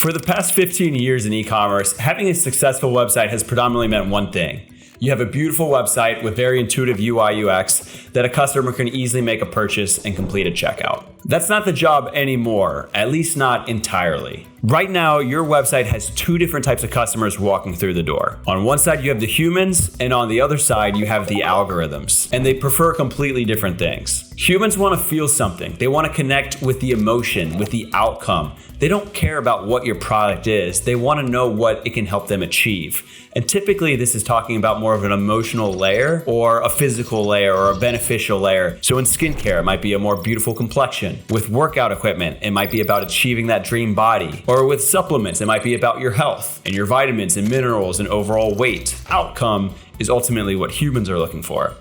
For the past 15 years in e-commerce, having a successful website has predominantly meant one thing. You have a beautiful website with very intuitive UI UX that a customer can easily make a purchase and complete a checkout. That's not the job anymore, at least not entirely. Right now, your website has two different types of customers walking through the door. On one side, you have the humans, and on the other side, you have the algorithms, and they prefer completely different things. Humans want to feel something. They want to connect with the emotion, with the outcome. They don't care about what your product is. They want to know what it can help them achieve. And typically, this is talking about more of an emotional layer or a physical layer or a beneficial layer. So in skincare, it might be a more beautiful complexion. With workout equipment, it might be about achieving that dream body. Or with supplements, it might be about your health and your vitamins and minerals and overall weight. Outcome is ultimately what humans are looking for.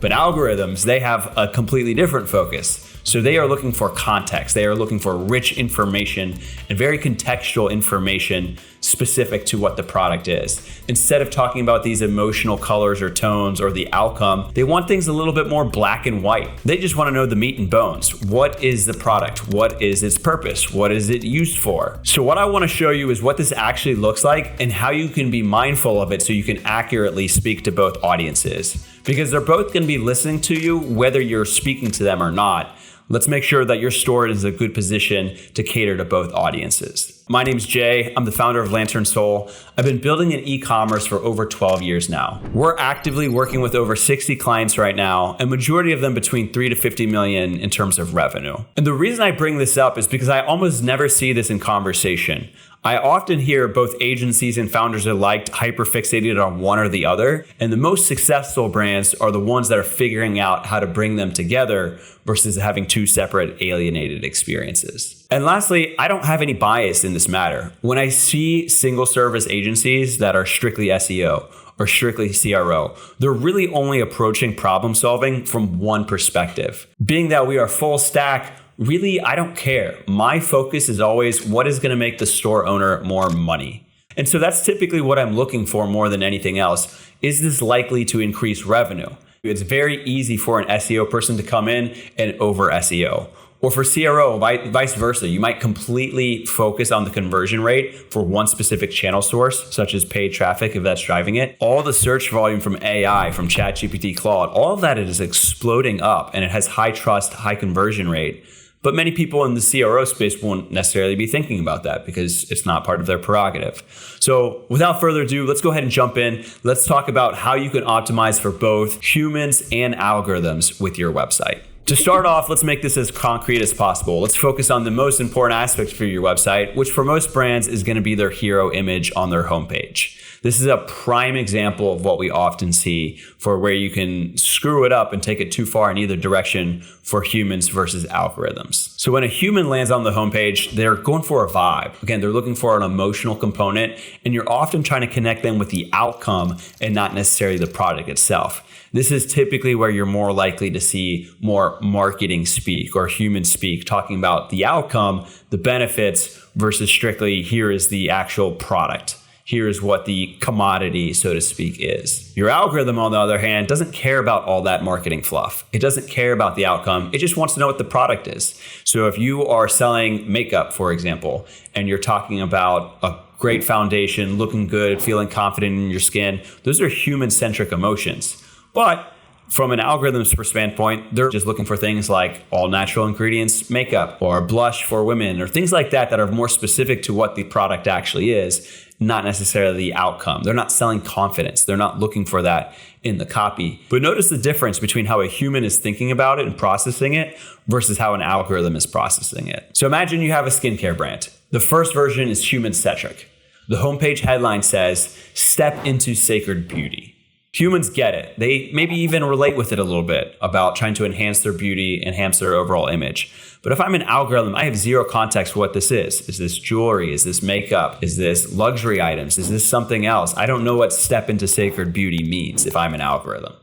But algorithms, they have a completely different focus. So they are looking for context. They are looking for rich information and very contextual information specific to what the product is. Instead of talking about these emotional colors or tones or the outcome, they want things a little bit more black and white. They just want to know the meat and bones. What is the product? What is its purpose? What is it used for? So what I want to show you is what this actually looks like and how you can be mindful of it so you can accurately speak to both audiences. Because they're both going to be listening to you whether you're speaking to them or not. Let's make sure that your store is in a good position to cater to both audiences. My name is Jay. I'm the founder of Lantern Soul. I've been building an e-commerce for over 12 years now. We're actively working with over 60 clients right now, and majority of them between 3 to 50 million in terms of revenue. And the reason I bring this up is because I almost never see this in conversation. I often hear both agencies and founders alike hyper-fixated on one or the other, and the most successful brands are the ones that are figuring out how to bring them together versus having two separate alienated experiences. And lastly, I don't have any bias in this matter. When I see single service agencies that are strictly SEO or strictly CRO, they're really only approaching problem solving from one perspective. Being that we are full stack, really, I don't care. My focus is always what is going to make the store owner more money. And so that's typically what I'm looking for more than anything else. Is this likely to increase revenue? It's very easy for an SEO person to come in and over SEO. Or for CRO, vice versa. You might completely focus on the conversion rate for one specific channel source, such as paid traffic, if that's driving it. All the search volume from AI, from ChatGPT, Claude, all of that is exploding up and it has high trust, high conversion rate. But many people in the CRO space won't necessarily be thinking about that because it's not part of their prerogative. So without further ado, let's go ahead and jump in. Let's talk about how you can optimize for both humans and algorithms with your website. To start off, let's make this as concrete as possible. Let's focus on the most important aspect for your website, which for most brands is going to be their hero image on their homepage. This is a prime example of what we often see for where you can screw it up and take it too far in either direction for humans versus algorithms. So when a human lands on the homepage, they're going for a vibe. Again, they're looking for an emotional component, and you're often trying to connect them with the outcome and not necessarily the product itself. This is typically where you're more likely to see more marketing speak or human speak, talking about the outcome, the benefits, versus strictly here is the actual product. Here is what the commodity, so to speak, is. Your algorithm, on the other hand, doesn't care about all that marketing fluff. It doesn't care about the outcome. It just wants to know what the product is. So if you are selling makeup, for example, and you're talking about a great foundation, looking good, feeling confident in your skin, those are human-centric emotions. But from an algorithm's standpoint, they're just looking for things like all natural ingredients makeup or blush for women or things like that are more specific to what the product actually is, not necessarily the outcome. They're not selling confidence. They're not looking for that in the copy. But notice the difference between how a human is thinking about it and processing it versus how an algorithm is processing it. So imagine you have a skincare brand. The first version is human-centric. The homepage headline says, "Step into sacred beauty." Humans get it. They maybe even relate with it a little bit about trying to enhance their beauty, enhance their overall image. But if I'm an algorithm, I have zero context for what this is. Is this jewelry? Is this makeup? Is this luxury items? Is this something else? I don't know what step into sacred beauty means if I'm an algorithm.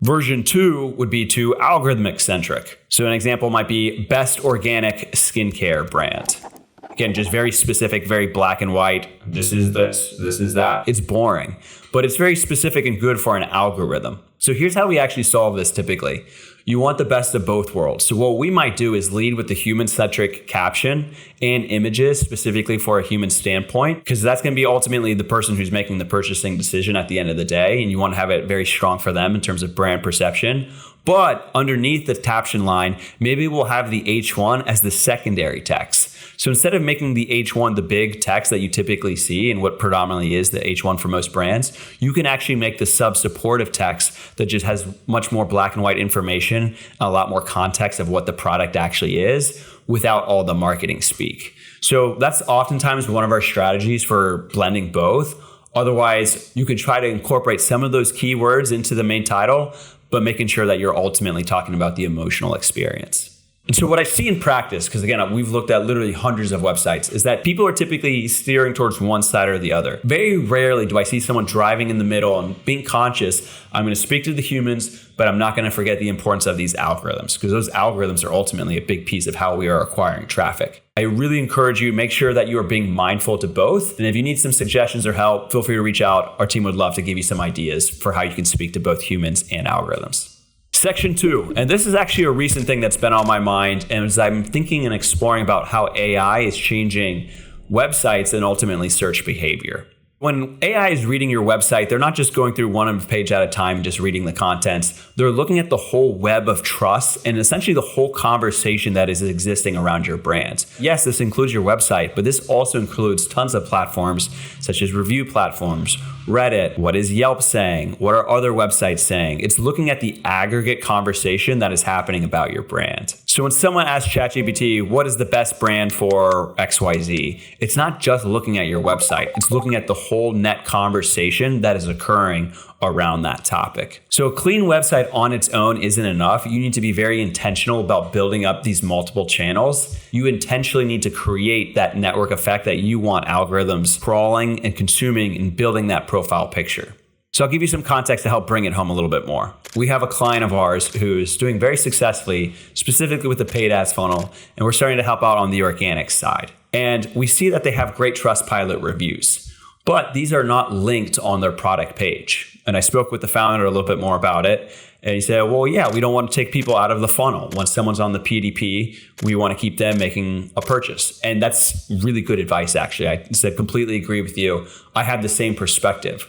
Version 2 would be too algorithmic centric. So an example might be best organic skincare brand. Again, just very specific, very black and white. This is this is that. It's boring, but it's very specific and good for an algorithm. So here's how we actually solve this typically. You want the best of both worlds. So what we might do is lead with the human-centric caption and images specifically for a human standpoint, because that's going to be ultimately the person who's making the purchasing decision at the end of the day, and you want to have it very strong for them in terms of brand perception. But underneath the caption line, maybe we'll have the H1 as the secondary text. So instead of making the H1 the big text that you typically see and what predominantly is the H1 for most brands, you can actually make the sub-supportive text that just has much more black and white information and a lot more context of what the product actually is without all the marketing speak. So that's oftentimes one of our strategies for blending both. Otherwise, you can try to incorporate some of those keywords into the main title, but making sure that you're ultimately talking about the emotional experience. And so what I see in practice, because again, we've looked at literally hundreds of websites, is that people are typically steering towards one side or the other. Very rarely do I see someone driving in the middle and being conscious, I'm going to speak to the humans, but I'm not going to forget the importance of these algorithms, because those algorithms are ultimately a big piece of how we are acquiring traffic. I really encourage you, make sure that you are being mindful to both. And if you need some suggestions or help, feel free to reach out. Our team would love to give you some ideas for how you can speak to both humans and algorithms. Section 2, and this is actually a recent thing that's been on my mind, and as I'm thinking and exploring about how AI is changing websites and ultimately search behavior. When AI is reading your website, they're not just going through one page at a time, just reading the contents. They're looking at the whole web of trust and essentially the whole conversation that is existing around your brand. Yes, this includes your website, but this also includes tons of platforms such as review platforms, Reddit, what is Yelp saying, what are other websites saying. It's looking at the aggregate conversation that is happening about your brand. So when someone asks ChatGPT, what is the best brand for XYZ? It's not just looking at your website. It's looking at the whole net conversation that is occurring around that topic. So a clean website on its own isn't enough. You need to be very intentional about building up these multiple channels. You intentionally need to create that network effect that you want algorithms crawling and consuming and building that profile picture. So I'll give you some context to help bring it home a little bit more. We have a client of ours who's doing very successfully, specifically with the paid ads funnel, and we're starting to help out on the organic side. And we see that they have great Trustpilot reviews, but these are not linked on their product page. And I spoke with the founder a little bit more about it. And he said, well, yeah, we don't want to take people out of the funnel. When someone's on the PDP, we want to keep them making a purchase. And that's really good advice, actually. I said, completely agree with you. I have the same perspective.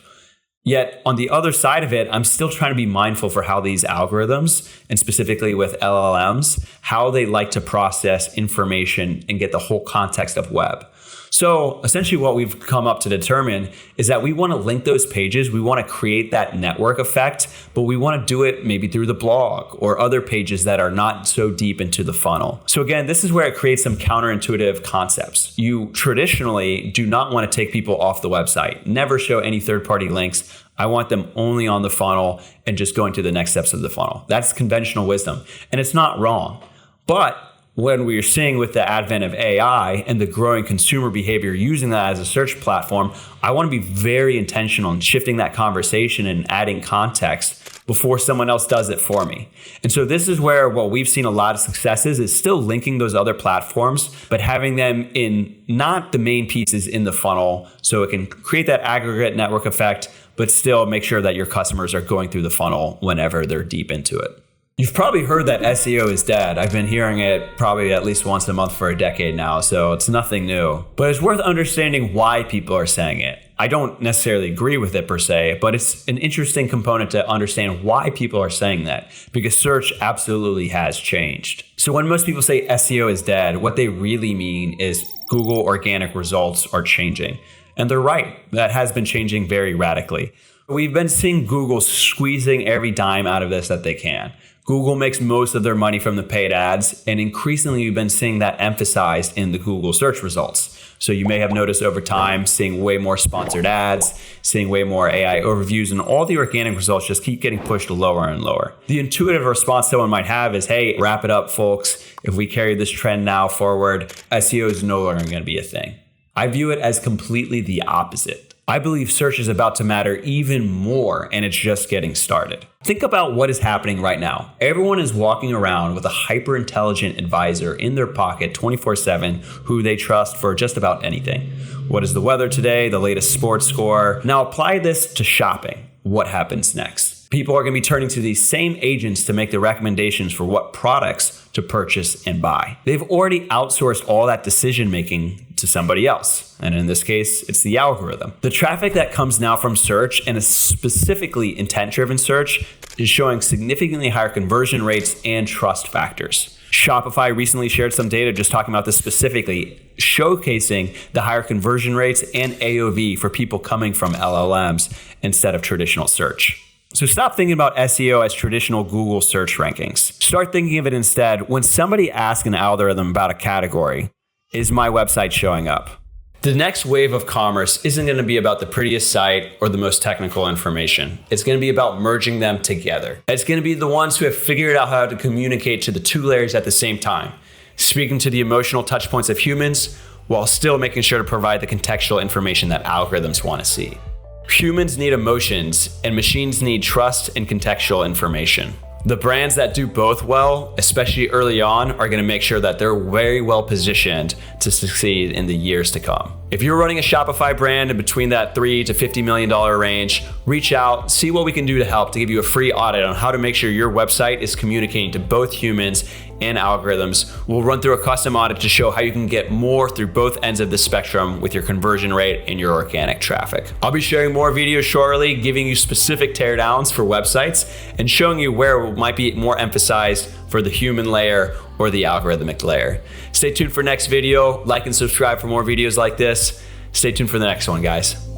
Yet on the other side of it, I'm still trying to be mindful for how these algorithms, and specifically with LLMs, how they like to process information and get the whole context of web. So essentially what we've come up to determine is that we want to link those pages. We want to create that network effect, but we want to do it maybe through the blog or other pages that are not so deep into the funnel. So again, this is where it creates some counterintuitive concepts. You traditionally do not want to take people off the website. Never show any third-party links. I want them only on the funnel and just going to the next steps of the funnel. That's conventional wisdom, and it's not wrong. But when we're seeing with the advent of AI and the growing consumer behavior using that as a search platform, I want to be very intentional in shifting that conversation and adding context before someone else does it for me. And so this is where what we've seen a lot of successes is still linking those other platforms, but having them in not the main pieces in the funnel so it can create that aggregate network effect, but still make sure that your customers are going through the funnel whenever they're deep into it. You've probably heard that SEO is dead. I've been hearing it probably at least once a month for a decade now, so it's nothing new. But it's worth understanding why people are saying it. I don't necessarily agree with it per se, but it's an interesting component to understand why people are saying that, because search absolutely has changed. So when most people say SEO is dead, what they really mean is Google organic results are changing. And they're right. That has been changing very radically. We've been seeing Google squeezing every dime out of this that they can. Google makes most of their money from the paid ads, and increasingly we've been seeing that emphasized in the Google search results. So you may have noticed over time seeing way more sponsored ads, seeing way more AI overviews, and all the organic results just keep getting pushed lower and lower. The intuitive response someone might have is, hey, wrap it up, folks. If we carry this trend now forward, SEO is no longer going to be a thing. I view it as completely the opposite. I believe search is about to matter even more, and it's just getting started. Think about what is happening right now. Everyone is walking around with a hyper-intelligent advisor in their pocket 24/7 who they trust for just about anything. What is the weather today? The latest sports score? Now apply this to shopping. What happens next? People are going to be turning to these same agents to make the recommendations for what products to purchase and buy. They've already outsourced all that decision making to somebody else. And in this case, it's the algorithm. The traffic that comes now from search, and specifically intent-driven search, is showing significantly higher conversion rates and trust factors. Shopify recently shared some data just talking about this specifically, showcasing the higher conversion rates and AOV for people coming from LLMs instead of traditional search. So stop thinking about SEO as traditional Google search rankings. Start thinking of it instead when somebody asks an algorithm about a category, is my website showing up? The next wave of commerce isn't going to be about the prettiest site or the most technical information. It's going to be about merging them together. It's going to be the ones who have figured out how to communicate to the two layers at the same time, speaking to the emotional touch points of humans while still making sure to provide the contextual information that algorithms want to see. Humans need emotions and machines need trust and contextual information. The brands that do both well, especially early on, are going to make sure that they're very well positioned to succeed in the years to come. If you're running a Shopify brand in between that $3 to $50 million range, reach out, see what we can do to help to give you a free audit on how to make sure your website is communicating to both humans and algorithms. We'll run through a custom audit to show how you can get more through both ends of the spectrum with your conversion rate and your organic traffic. I'll be sharing more videos shortly, giving you specific teardowns for websites and showing you where it might be more emphasized for the human layer or the algorithmic layer. Stay tuned for next video. Like and subscribe for more videos like this. Stay tuned for the next one, guys.